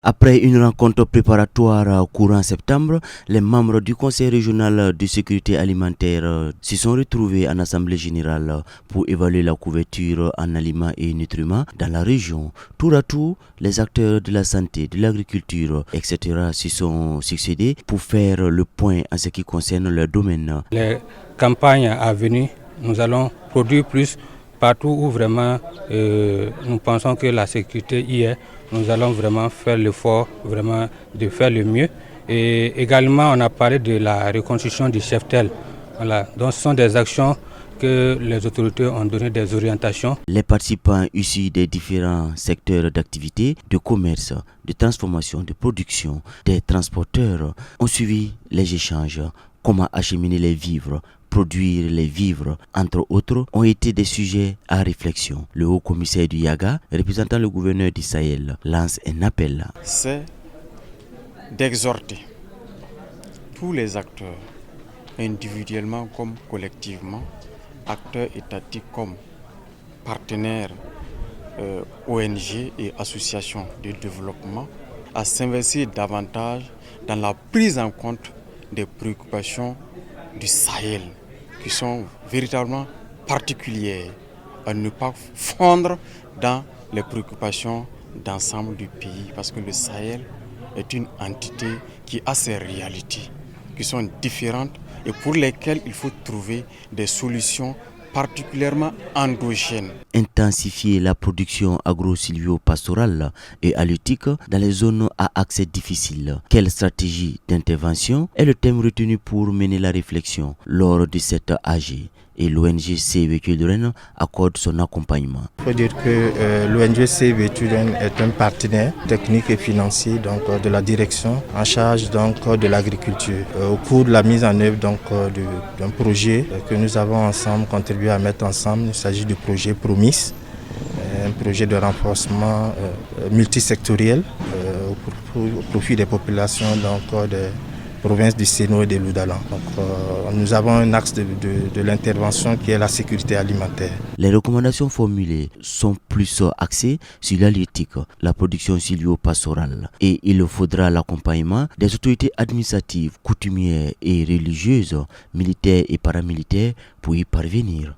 Après une rencontre préparatoire courant septembre, les membres du Conseil régional de sécurité alimentaire se sont retrouvés en assemblée générale pour évaluer la couverture en aliments et nutriments dans la région. Tour à tour, les acteurs de la santé, de l'agriculture, etc. se sont succédés pour faire le point en ce qui concerne leur domaine. Les campagnes à venir, nous allons produire plus partout où vraiment nous pensons que la sécurité y est. Nous allons vraiment faire l'effort de faire le mieux. Et également, on a parlé de la reconstruction du cheptel. Voilà. Donc, ce sont des actions que les autorités ont donné des orientations. Les participants issus des différents secteurs d'activité, de commerce, de transformation, de production, des transporteurs ont suivi les échanges. Comment acheminer les vivres, produire les vivres, entre autres, ont été des sujets à réflexion. Le haut commissaire du Yaga, représentant le gouverneur du Sahel, lance un appel. C'est d'exhorter tous les acteurs, individuellement comme collectivement, acteurs étatiques comme partenaires, ONG et associations de développement, à s'investir davantage dans la prise en compte des préoccupations du Sahel, qui sont véritablement particulières, à ne pas fondre dans les préoccupations d'ensemble du pays, parce que le Sahel est une entité qui a ses réalités, qui sont différentes et pour lesquelles il faut trouver des solutions particulièrement endogènes. Intensifier la production agro-silvio-pastorale et halieutique dans les zones à accès difficile. Quelle stratégie d'intervention est le thème retenu pour mener la réflexion lors de cette AG? Et l'ONG Save Children accorde son accompagnement. Il faut dire que l'ONG Save Children est un partenaire technique et financier de la direction en charge de l'agriculture. Au cours de la mise en œuvre d'un projet que nous avons ensemble contribué à mettre ensemble, il s'agit du projet Promis, un projet de renforcement multisectoriel au profit des populations des province du Séno et de l'Oudalan. Nous avons un axe de l'intervention qui est la sécurité alimentaire. Les recommandations formulées sont plus axées sur l'halieutique, la production silvio-pastorale, et il faudra l'accompagnement des autorités administratives, coutumières et religieuses, militaires et paramilitaires pour y parvenir.